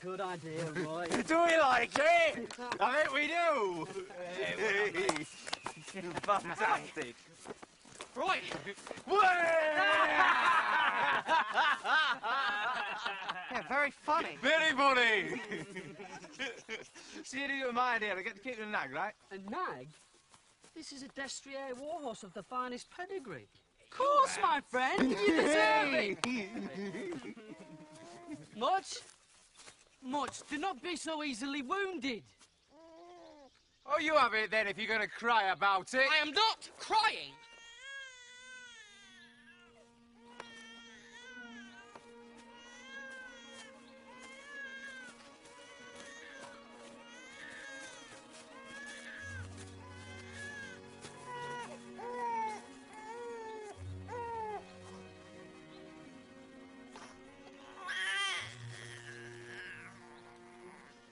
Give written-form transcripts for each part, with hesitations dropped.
Good idea, Roy. Do we like it? I think we do. Fantastic. Roy! Yeah, very funny. Very funny. See, you do with my idea. I get to keep the nag, right? A nag? This is a destrier warhorse of the finest pedigree. Of course, my friend. You deserve it. Much? Much. Do not be so easily wounded. Oh, you have it then if you're going to cry about it. I am not crying.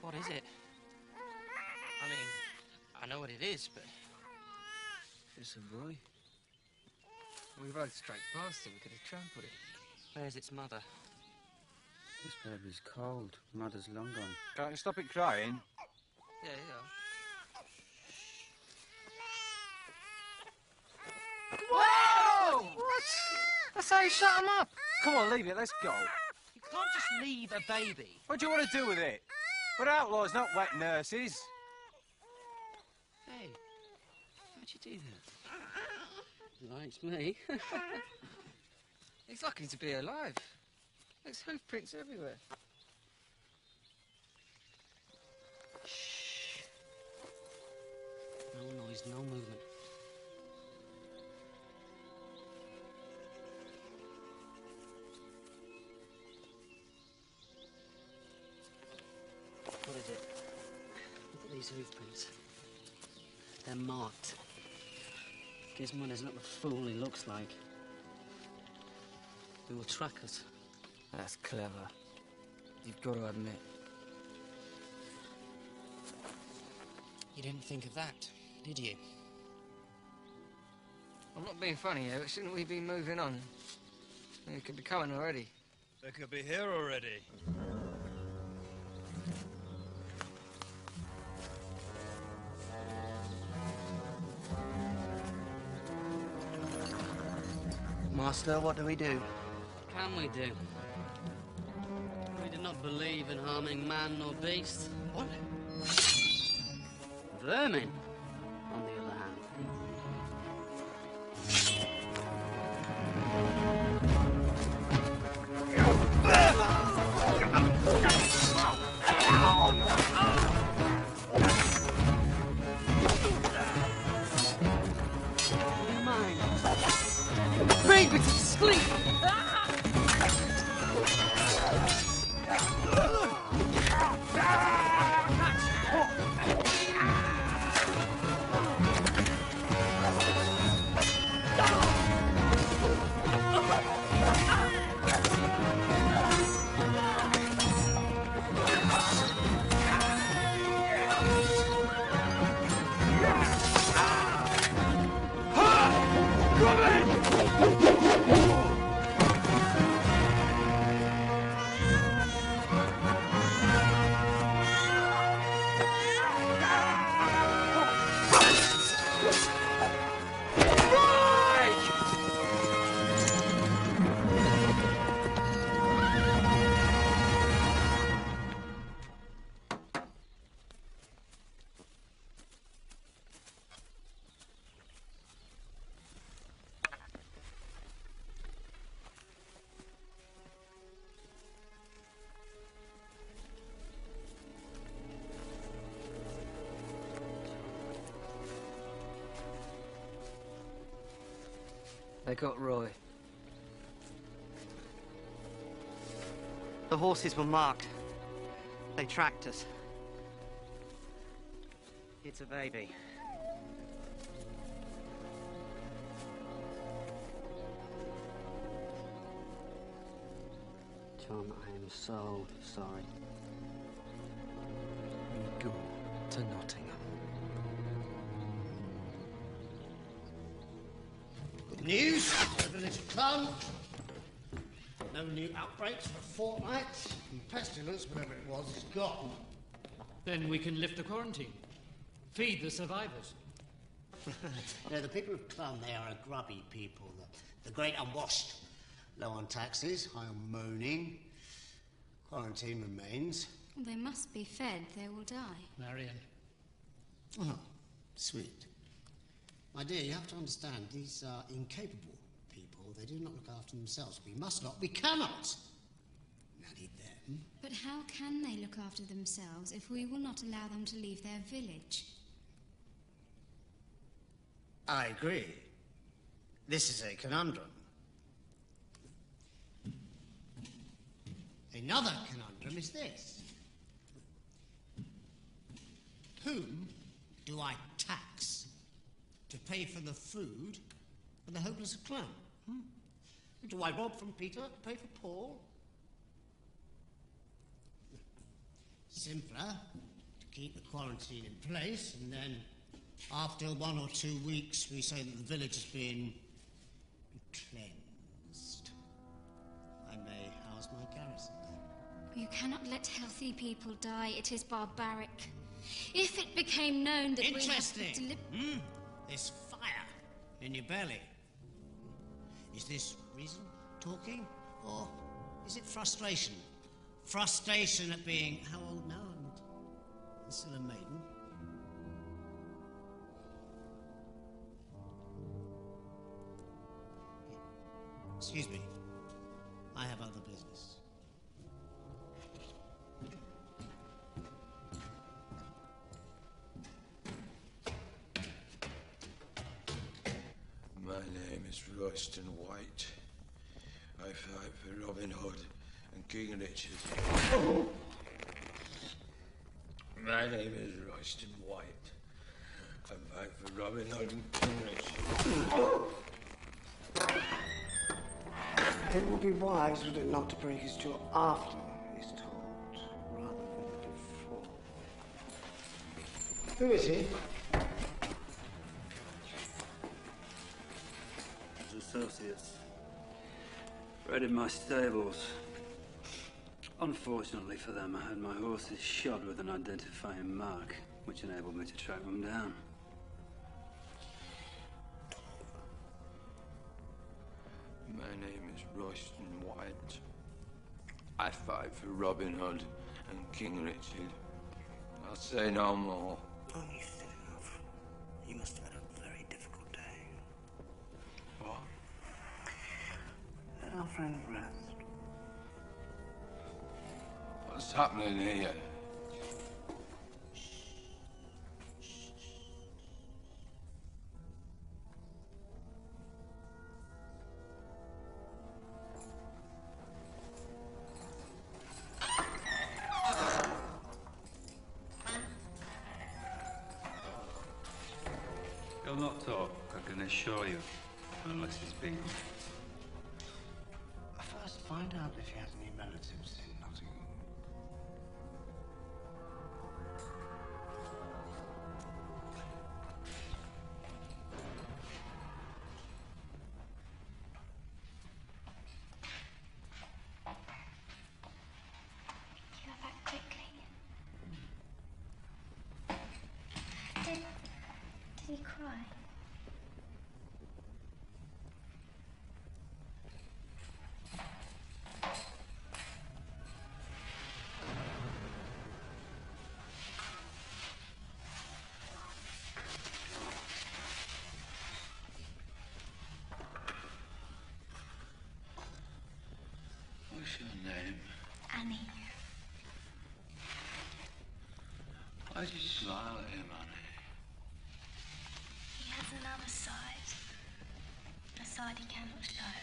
What is it? I mean, I know what it is, but... It's a boy. We rode straight past it. We could have trampled it. Where's its mother? This baby's cold. Mother's long gone. Can't you stop it crying? Yeah, yeah. Whoa! What? That's how you shut him up. Come on, leave it. Let's go. You can't just leave a baby. What do you want to do with it? We're outlaws, not wet nurses. Hey, how'd you do that? Likes me. He's lucky to be alive. There's hoof prints everywhere. Shh. No noise, no movement. What is it? Look at these hoof prints. They're marked. Gizmona's not the fool he looks like. He will track us. That's clever. You've got to admit. You didn't think of that, did you? I'm not being funny here, but shouldn't we be moving on? They could be coming already. They could be here already. Master, what do we do? can we do? We do not believe in harming man nor beast. What? Vermin, on the other hand. Bring me to sleep! They got Roy. The horses were marked. They tracked us. It's a baby. John, I am so sorry. We go to Nottingham. Good news, the village of Clun. No new outbreaks for a fortnight. And pestilence, whatever it was, is gone. Then we can lift the quarantine. Feed the survivors. No, the people of Clun, they are a grubby people. The great unwashed. Low on taxes, high on moaning. Quarantine remains. They must be fed. They will die. Marion. Oh, sweet. My dear, you have to understand, these are incapable people. They do not look after themselves. We must not, we cannot marry them. But how can they look after themselves if we will not allow them to leave their village? I agree. This is a conundrum. Another conundrum is this. Whom do I tax to pay for the food for the hopeless of Clun? Do I rob from Peter to pay for Paul? Simpler to keep the quarantine in place, and then after 1 or 2 weeks we say that the village has been cleansed. I may house my garrison. You cannot let healthy people die. It is barbaric. If it became known that Interesting. This fire in your belly. Is this reason talking, or is it frustration? Frustration at being how old now and still a maiden? Excuse me. I have other business. My name is Royston White. I fight for Robin Hood and King Richard. My name is Royston White. I fight for Robin Hood and King Richard. It would be wise, would it not, to break his jaw after he's told, rather than before. Who is he? His associates. Bred in my stables. Unfortunately for them, I had my horses shot with an identifying mark, which enabled me to track them down. My name is is Royston White. I fight for Robin Hood and King Richard. I'll say no more. Oh, you've said enough. You must have had a very difficult day. What? Let our friend rest. What's happening here? He'll not talk, I can assure you, unless he's been. First, find out if he has any relatives in Nottingham. You go back quickly. Did he cry? What's your name? Annie. Why did you smile at him, Annie? He has another side. A side he cannot show.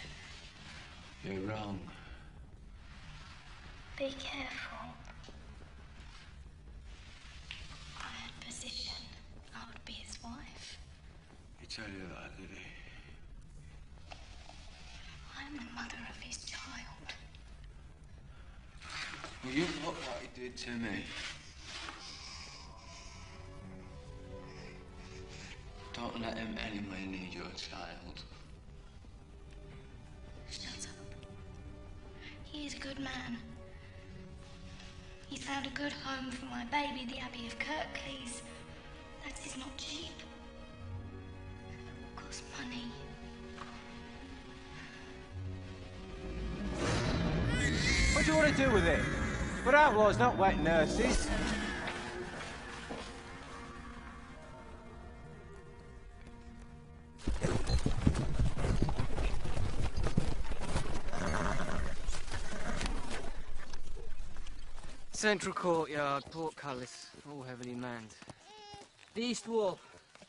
You're wrong. Be careful. I had position. I would be his wife. He tell you that, did he? I'm the mother of his child. Well, you look what he did to me. Don't let him anywhere near your child. Shut up. He is a good man. He's found a good home for my baby, the Abbey of Kirklees. That is not cheap. It will cost money. What do you want to do with it? We're outlaws, not wet nurses. Central courtyard, portcullis, all heavily manned. The east wall,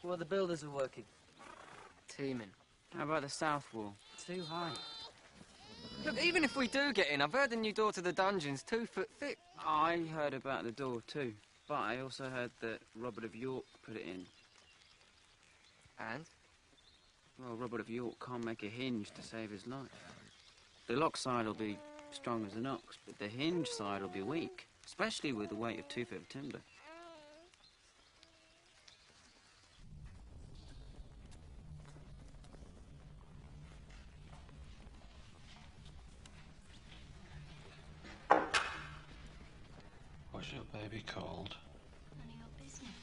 where the builders are working. Teeming. How about the south wall? Too high. Look, even if we do get in, I've heard the new door to the dungeon's 2 foot thick. I heard about the door too, but I also heard that Robert of York put it in. And? Well, Robert of York can't make a hinge to save his life. The lock side will be strong as an ox, but the hinge side will be weak, especially with the weight of 2 foot of timber. What's your baby called? None of your business.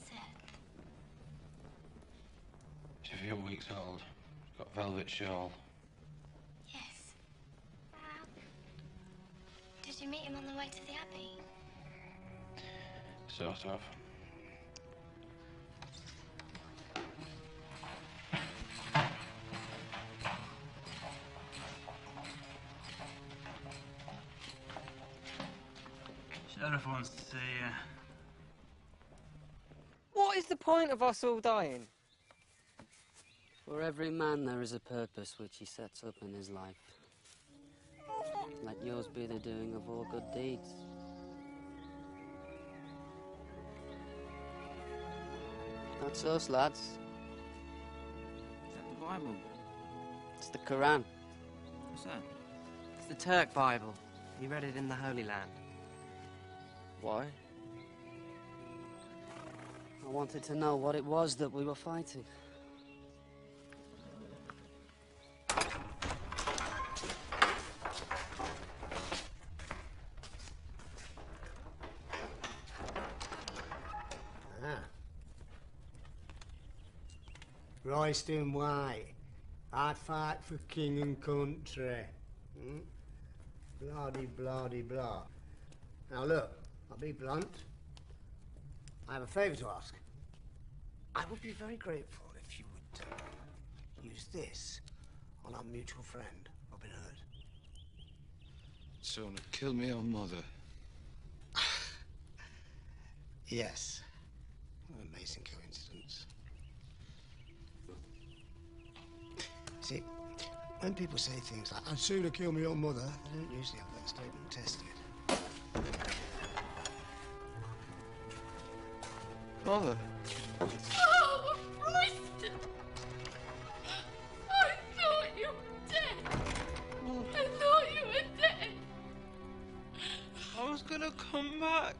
Seth. She's a few weeks old. Got velvet shawl. Yes. Did you meet him on the way to the Abbey? Sort of. Sheriff wants to see you. What is the point of us all dying? For every man there is a purpose which he sets up in his life. Let yours be the doing of all good deeds. That's us, lads. Is that the Bible? It's the Quran. What's that? It's the Turk Bible. He read it in the Holy Land. Why? I wanted to know what it was that we were fighting. Royston White. I'd fight for king and country. Blah-de, blah-de, blah. Now look, I'll be blunt. I have a favour to ask. I would be very grateful if you would use this on our mutual friend, Robin Hood. So to kill me own mother. Yes. What an amazing coincidence. See, when people say things like, I'd sooner kill my own mother, they don't usually have that statement tested. Mother? Oh, Royston! I thought you were dead. I thought you were dead. I was gonna come back.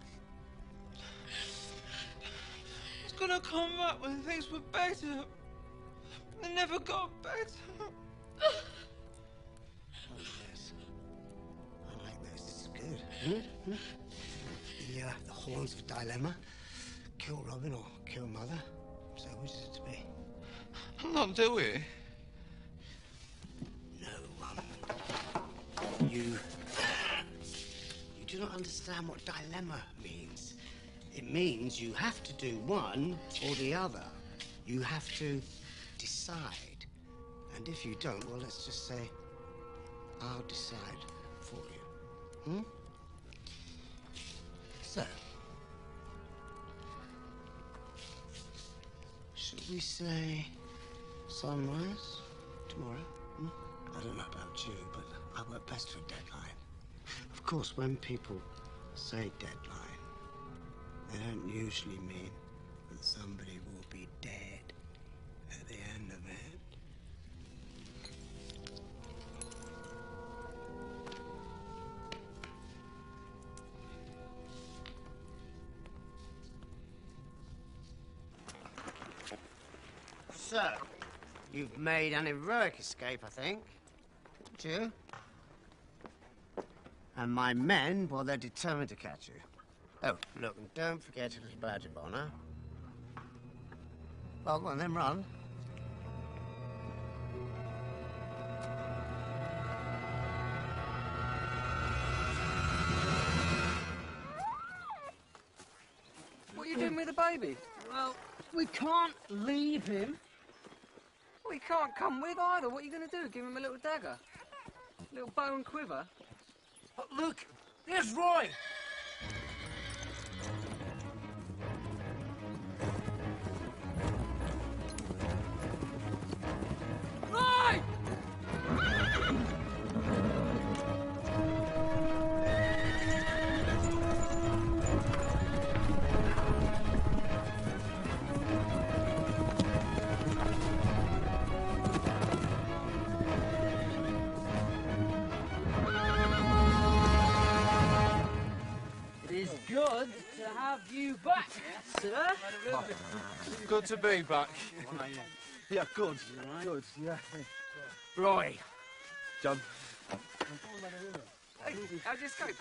I was gonna come back when things were better. They never got better. I like this. I like this. This is good. The horns of dilemma. Kill Robin or kill Mother. So which is it to be? I'm not doing. No, you do not understand what dilemma means. It means you have to do one or the other. You have to decide. And if you don't, well, let's just say, I'll decide for you. So, should we say sunrise tomorrow? I don't know about you, but I work best to a deadline. Of course, when people say deadline, they don't usually mean that somebody will be dead at the end of it. So, you've made an heroic escape, I think. Didn't you? And my men, well, they're determined to catch you. Oh, look, and don't forget a little badge of honor. Well, go on, then run. What are you doing with the baby? Well, we can't leave him. Well, he can't come with either. What are you going to do? Give him a little dagger? A little bow and quiver? Oh, look, there's Roy. Roy! Good to have you back, sir. Good to be back. Yeah, good. Good, yeah. Roy. John. Hey, how'd you escape?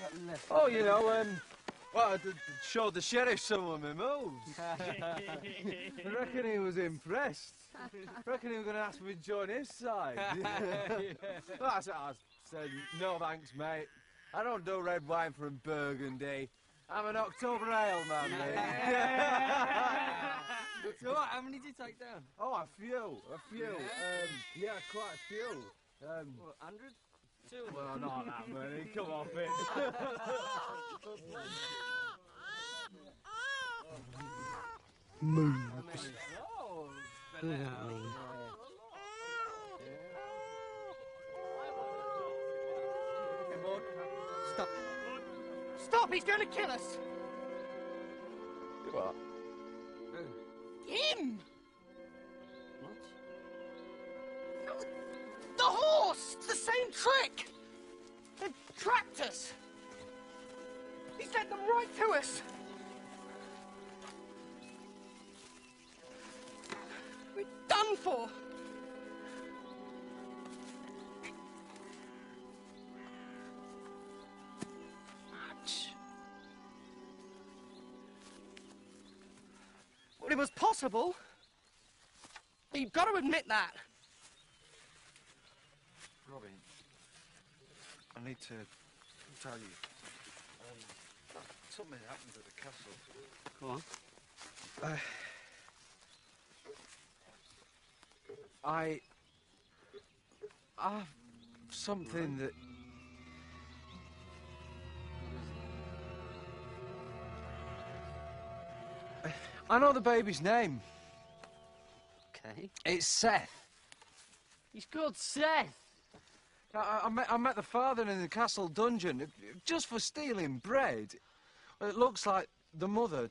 Oh, you know, well, I showed the sheriff some of my moves. I reckon he was impressed. I reckon he was going to ask me to join his side. Well, I said, no thanks, mate. I don't do red wine from Burgundy. I'm an October ale man, mate. So what, how many did you take down? Oh, a few. Yeah, quite a few. What, 100? 200? Well, not that many. Come off it. Moves. Oh, What does that mean? Stop. Stop, he's going to kill us! What? Him! What? The horse! The same trick! They've trapped us! He sent them right to us! We're done for! Well, it was possible. You've got to admit that. Robin, I need to tell you. Something happened at the castle. Go on. I've something that... I know the baby's name. Okay. It's Seth. He's called Seth. I met the father in the castle dungeon just for stealing bread. It looks like the mother,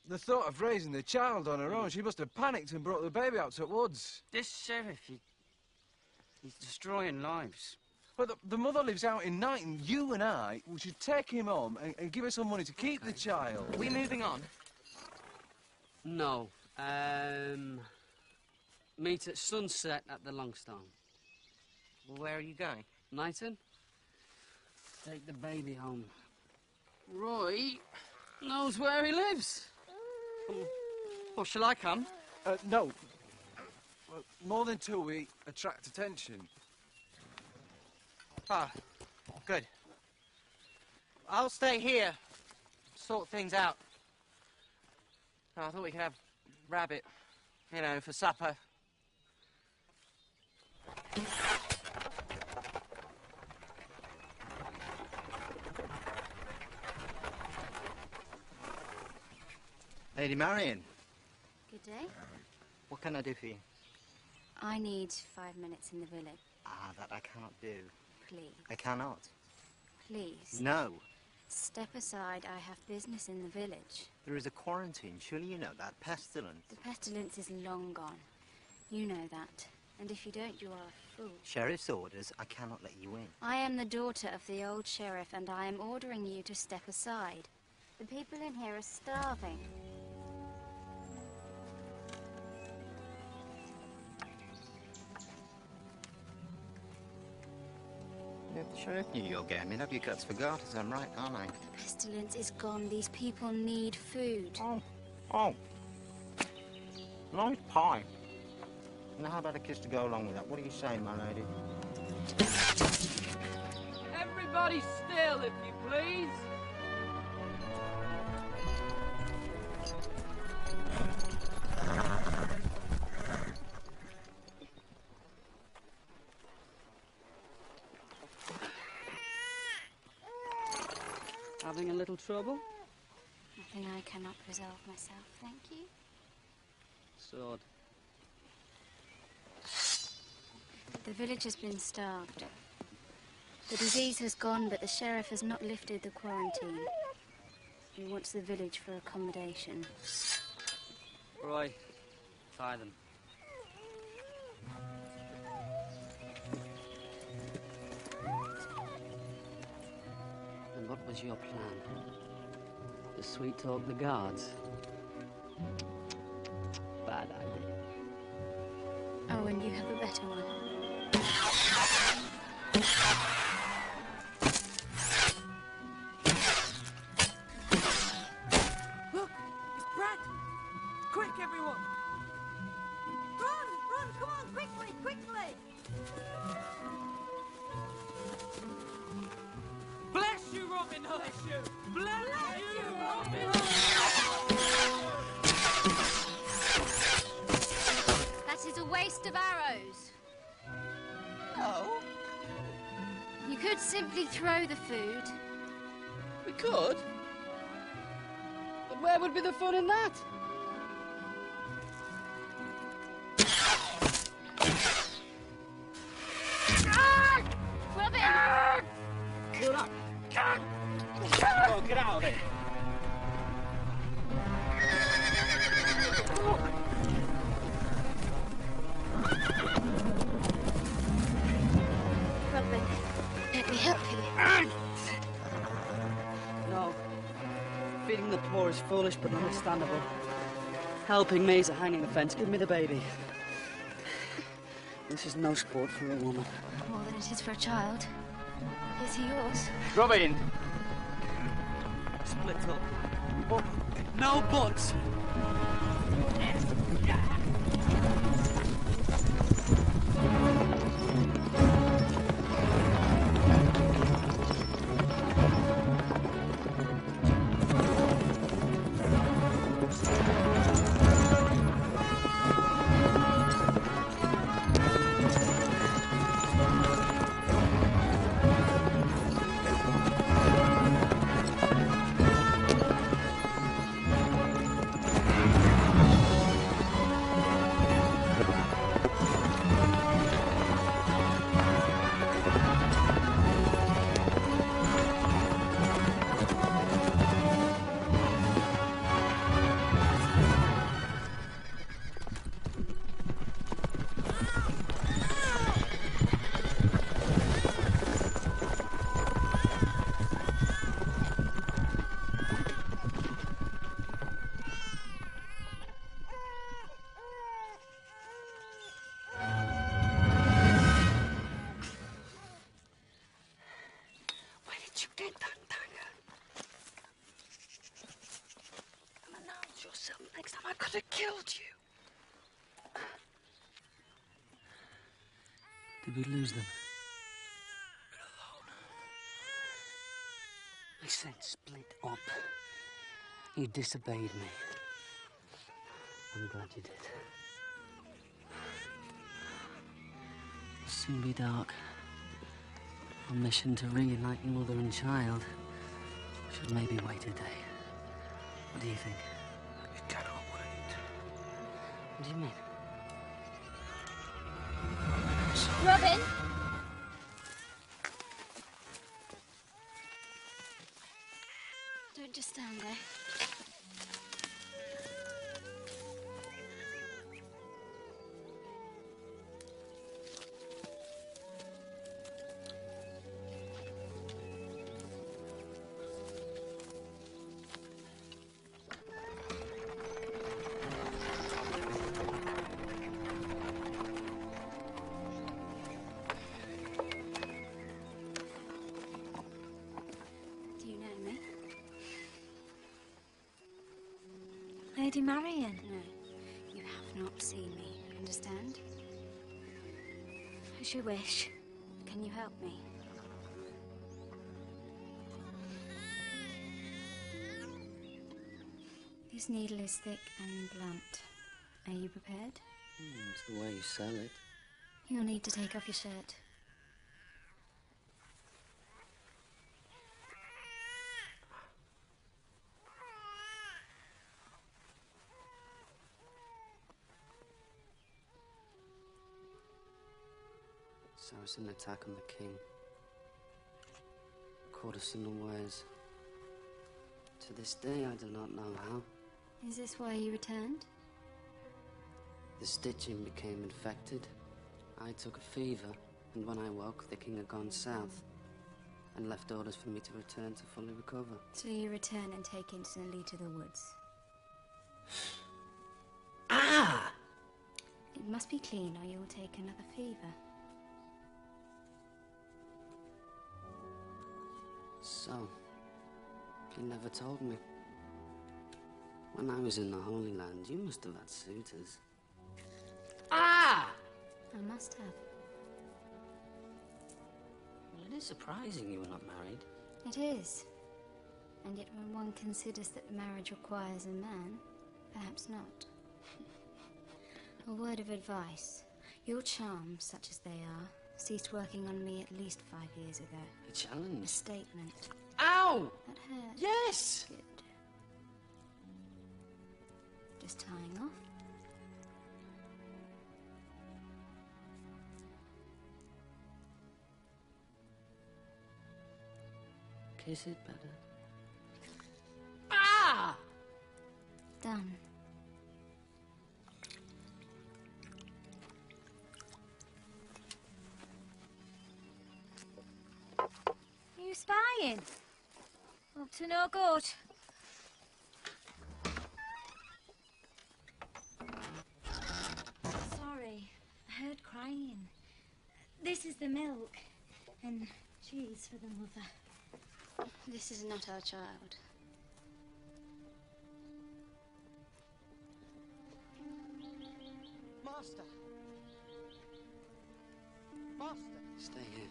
the thought of raising the child on her own, she must have panicked and brought the baby out to the woods. This sheriff, he's destroying lives. But the mother lives out in Knighton. You and I, we should take him home and give her some money to keep the child. Are we moving on? No. Meet at sunset at the Longstone. Well, where are you going? Knighton? Take the baby home. Roy knows where he lives. Well, shall I come? No. Well, more than two, we attract attention. Ah, good. I'll stay here, sort things out. I thought we could have rabbit, you know, for supper. Lady Marion. Good day. What can I do for you? I need 5 minutes in the village. Ah, that I cannot do. Please. I cannot. Please. No. Step aside. I have business in the village. There is a quarantine. Surely you know that. Pestilence. The pestilence is long gone. You know that. And if you don't, you are a fool. Sheriff's orders. I cannot let you in. I am the daughter of the old sheriff, and I am ordering you to step aside. The people in here are starving. If the sheriff knew your game, he'd have your guts for garters. I'm right, aren't I? The pestilence is gone. These people need food. Oh. Nice pie. Now, how about a kiss to go along with that? What do you say, my lady? Everybody still, if you please. Having a little trouble? Nothing I cannot resolve myself, thank you. Sword. The village has been starved. The disease has gone, but the sheriff has not lifted the quarantine. He wants the village for accommodation. Roy, tie them. And what was your plan? To sweet talk the guards? Bad idea. Oh, and you have a better one. Look, it's Brad. Quick, everyone. Run, come on, quickly. Bless you, Robin Hood. Bless you, Robin Hood. That is a waste of arrows. No. You could simply throw the food. We could. But where would be the fun in that? Robin! Get up. Oh, get out of it. Robin, let me help you. No. Feeding the poor is foolish but understandable. Helping me is a hanging offence. Give me the baby. This is no sport for a woman. More than it is for a child. Is he yours? Robin! Split up. But no buts. yourself next time. I could have killed you. Did we lose them? I said split up. You disobeyed me. I'm glad you did. It'll soon be dark. Our mission to reunite mother and child should maybe wait a day. What do you think? You cannot wait. What do you mean? Robin! Don't just stand there. Do you know me? Lady Marion? No, you have not seen me, understand? As you wish. Can you help me? This needle is thick and blunt. Are you prepared? It's the way you sell it. You'll need to take off your shirt. Saracen attack on the king. Caught us unawares. To this day, I do not know how. Is this why you returned? The stitching became infected. I took a fever, and when I woke, the king had gone south and left orders for me to return to fully recover. So you return and take instantly to the woods. Ah! It must be clean or you'll take another fever. So, you never told me. When I was in the Holy Land, you must have had suitors. Ah! I must have. Well, it is surprising you were not married. It is. And yet when one considers that marriage requires a man, perhaps not. A word of advice. Your charms, such as they are, ceased working on me at least 5 years ago. A challenge? A statement. Ow! That hurt. Yes! Good. Just tying off. Kiss it better. Ah! Done. You spying? Up to no good. Sorry, I heard crying. This is the milk, and cheese for the mother. This is not our child. Master! Master! Stay here.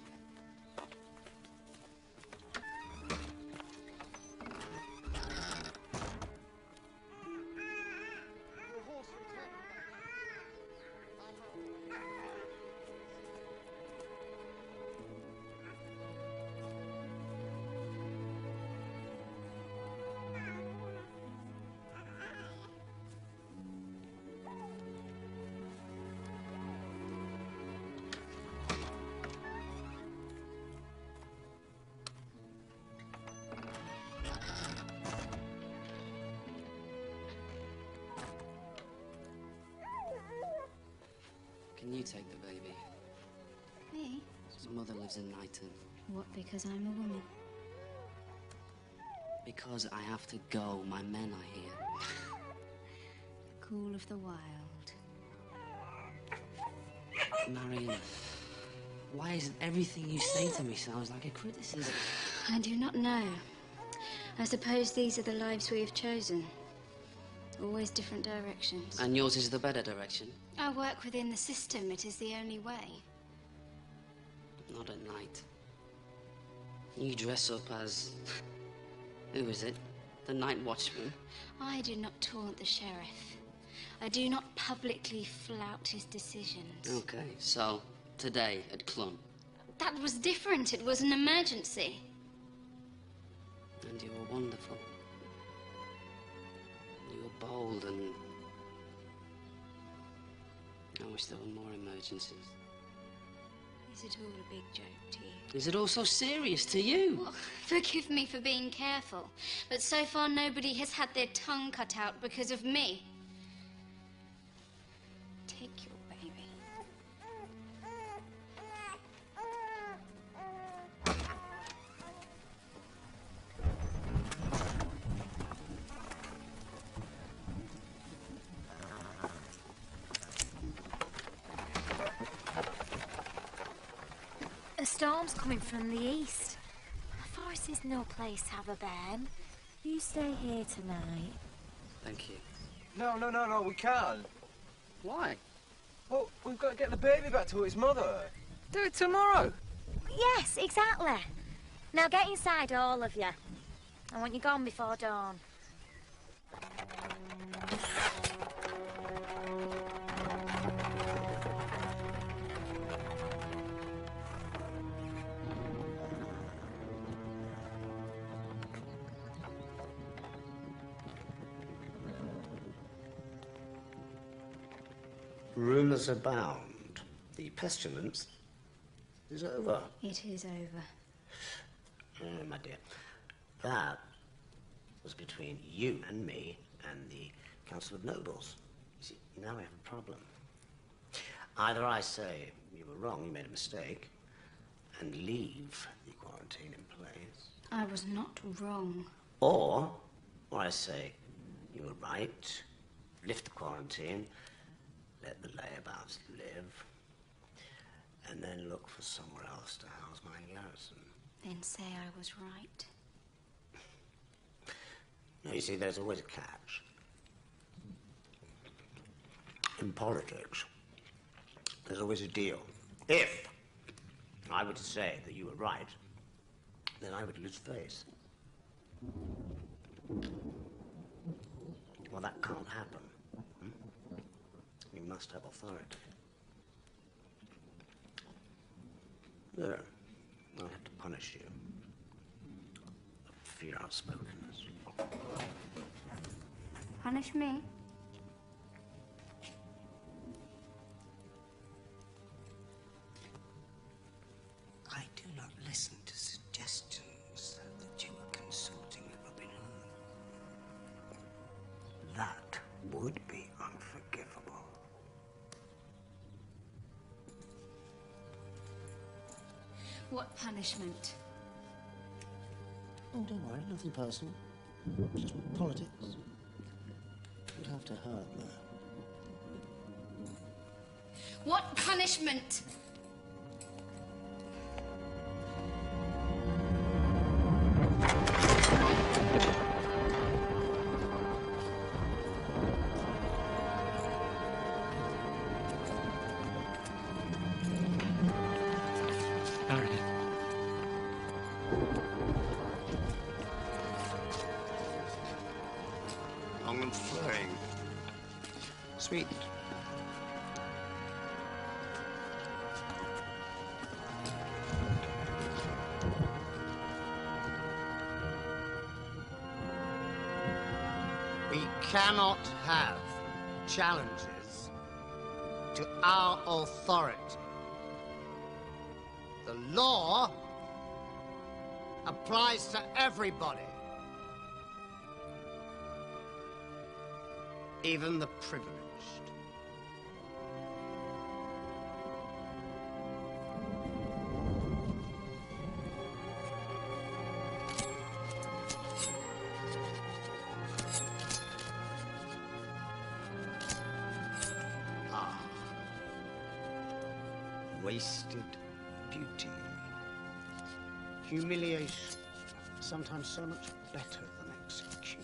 Can you take the baby? Me? His mother lives in Knighton. What, because I'm a woman? Because I have to go. My men are here. Cool of the wild. Marion, why isn't everything you say to me sounds like a criticism? I do not know. I suppose these are the lives we have chosen. Always different directions. And yours is the better direction? I work within the system. It is the only way. Not at night. You dress up as... who is it? The night watchman? I do not taunt the sheriff. I do not publicly flout his decisions. Okay, so today at Clun. That was different. It was an emergency. And you were wonderful. You were bold and... I wish there were more emergencies. Is it all a big joke to you? Is it all so serious to you? Well, forgive me for being careful, but so far nobody has had their tongue cut out because of me. Take your baby. A storm's coming from the east. The forest is no place to have a bairn. You stay here tonight. Thank you. No, we can't. Why? Well, we've got to get the baby back to its mother. Do it tomorrow. Yes, exactly. Now get inside, all of you. I want you gone before dawn. Rumours abound. The pestilence is over. It is over. My dear, that was between you and me and the Council of Nobles. You see, now we have a problem. Either I say you were wrong, you made a mistake, and leave the quarantine in place. I was not wrong. Or I say you were right, lift the quarantine, let the layabouts live, and then look for somewhere else to house my garrison. Then say I was right. No, you see, there's always a catch. In politics, there's always a deal. If I were to say that you were right, then I would lose face. Well, that can't happen. You must have authority. There. I'll have to punish you for your outspokenness. Punish me? I do not listen to suggestions that you are consulting with Robin Hood. That would be unforgivable. What punishment? Oh, don't worry, nothing personal. Just politics. You'd have to hurt me. What punishment? Long and flowing. Sweet. We cannot have challenges to our authority. The law applies to everybody. Even the privileged. Ah. Wasted beauty. Humiliation. Sometimes so much better than execution.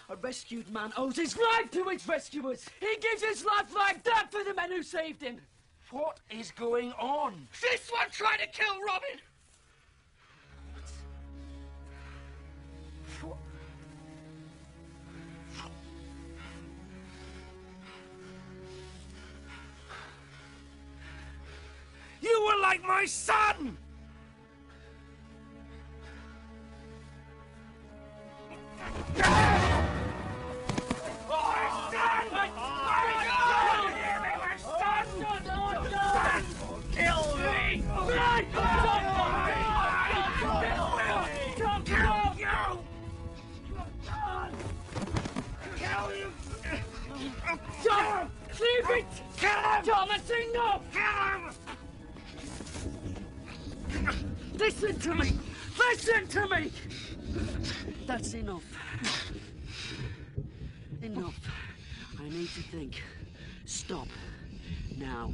A rescued man owes his life to his rescuers. He gives his life like that for the men who saved him. What is going on? This one tried to kill Robin! You were like my son! Kill me! John! Leave it! Kill him! Thomas, enough! Kill him! Listen to me! Listen to me! That's enough. Enough. I need to think. Stop. Now.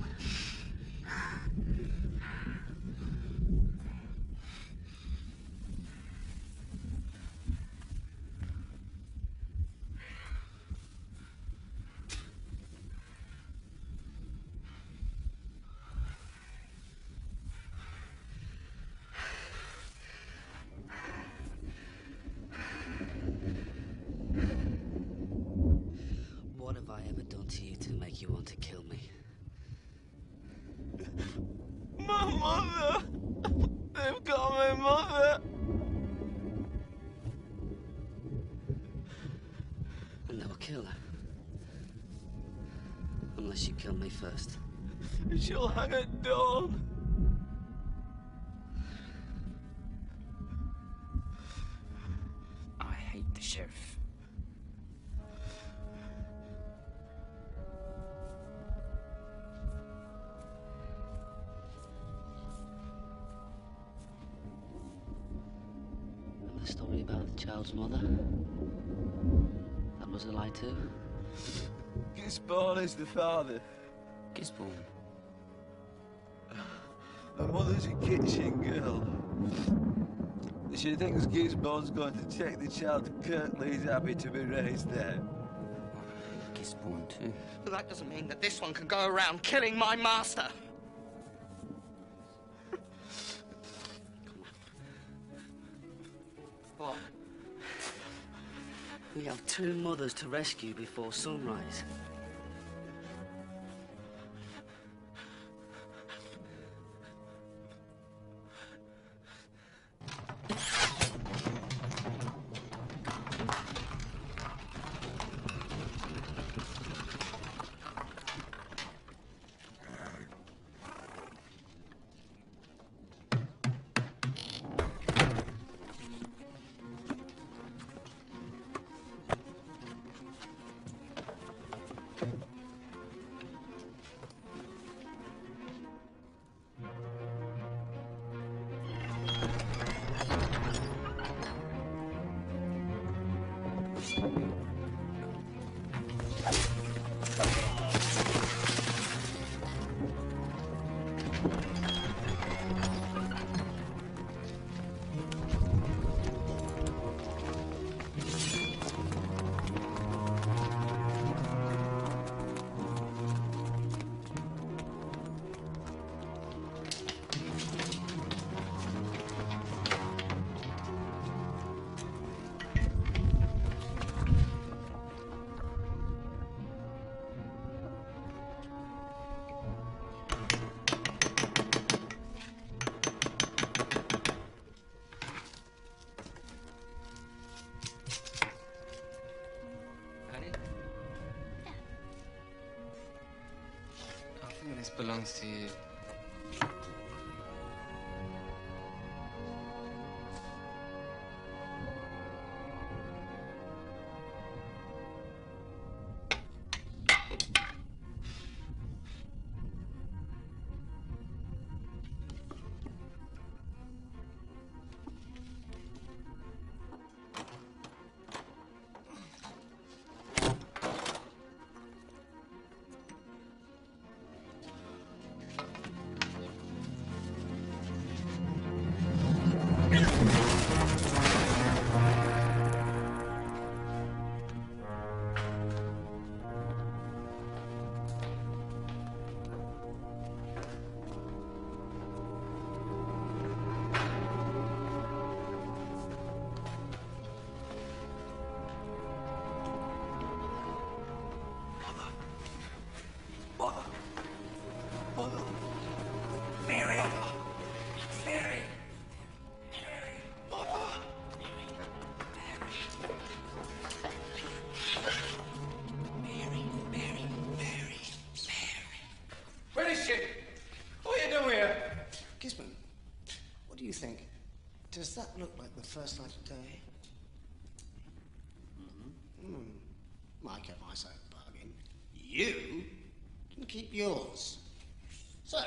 What have I ever done to you to make you want to kill me? My mother! They've got my mother! And they'll kill her. Unless you kill me first. She'll hang at dawn. I hate the sheriff. And the story about the child's mother? That was a lie too? Gisborne is the father. Gisborne? My mother's a kitchen girl. She thinks Gisborne's going to take the child to Kirklees Abbey to be raised there. Gisborne too. But that doesn't mean that this one can go around killing my master. What? We have 2 mothers to rescue before sunrise. I think this belongs to you. Does that look like the first light of day? I kept my side of the bargain. You can keep yours. So,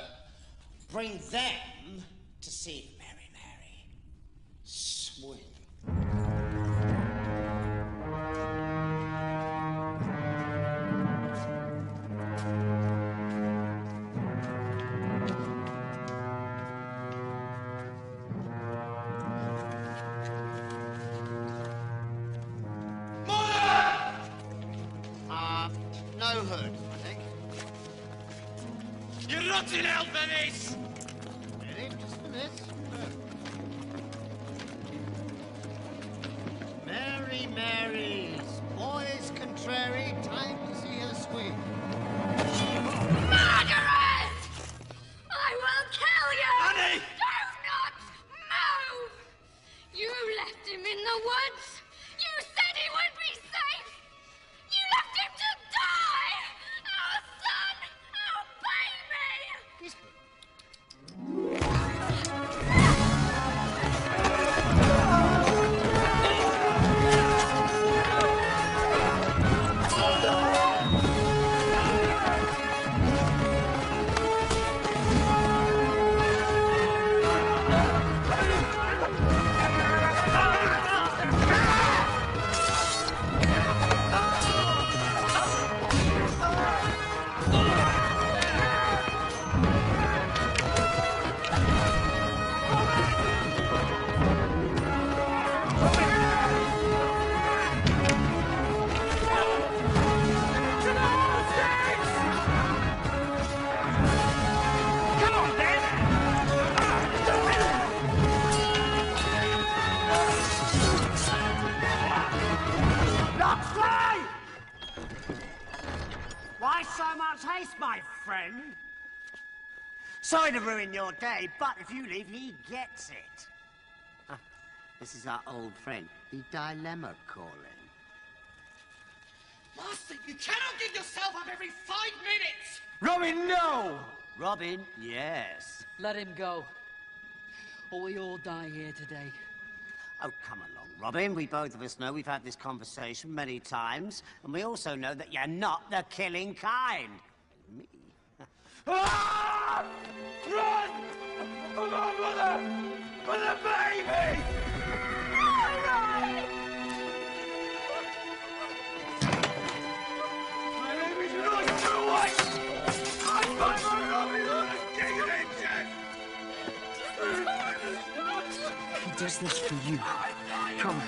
bring them to see Mary Mary swing. No hood, I think. You rotten Albanese! Really? Just for this? Mary Mary's boys contrary, time to see her swing. Margaret! I will kill you! Annie! Do not move! You left him in the woods. You said he would be safe. You left him to die! Our son! Our baby! Why so much haste, my friend? Sorry to ruin your day, but if you leave, he gets it. This is our old friend, the Dilemma calling. Master, you cannot give yourself up every 5 minutes! Robin, no! Robin, yes. Let him go. Or we all die here today. Oh, come along, Robin. We both of us know we've had this conversation many times, and we also know that you're not the killing kind. Me. Ah! Run! For my mother! For the baby! My name is Roger White! I'm my Robin Hood and King of He does this for you. Come.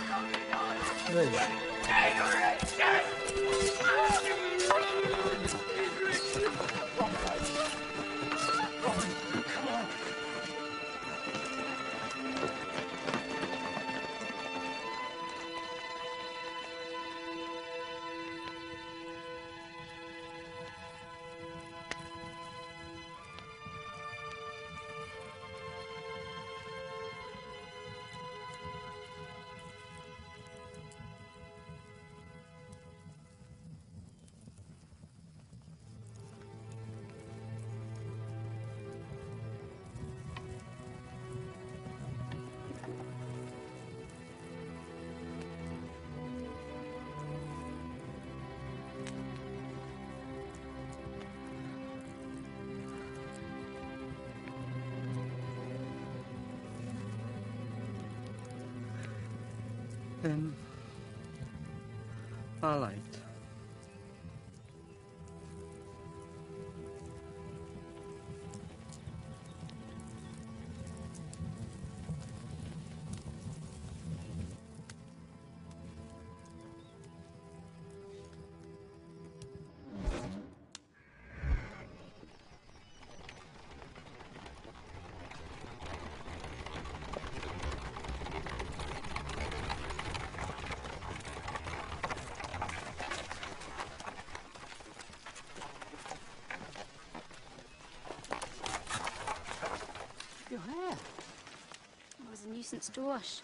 Then I lied. Your hair. It was a nuisance to wash.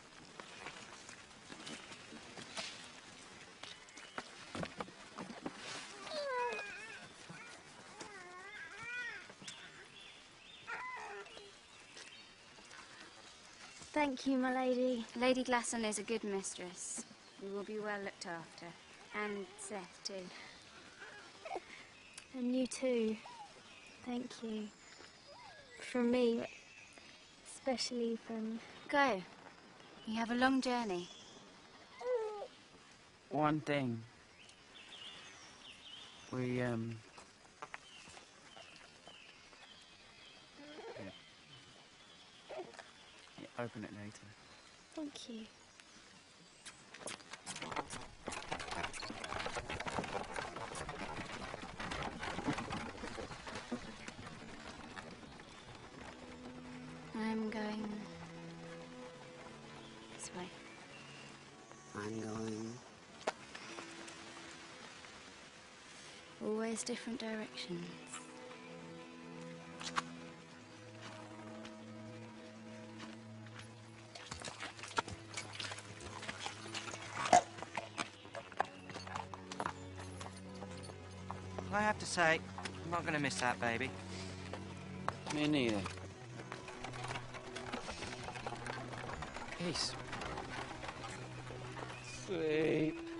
Thank you, my lady. Lady Glasson is a good mistress. You will be well looked after. And Seth, too. And you too. Thank you. From me, especially from... Go. You have a long journey. One thing. We, Yeah, open it later. Thank you. I'm going this way. I'm going... Always different directions. I have to say, I'm not going to miss that baby. Me neither. Peace. Sleep.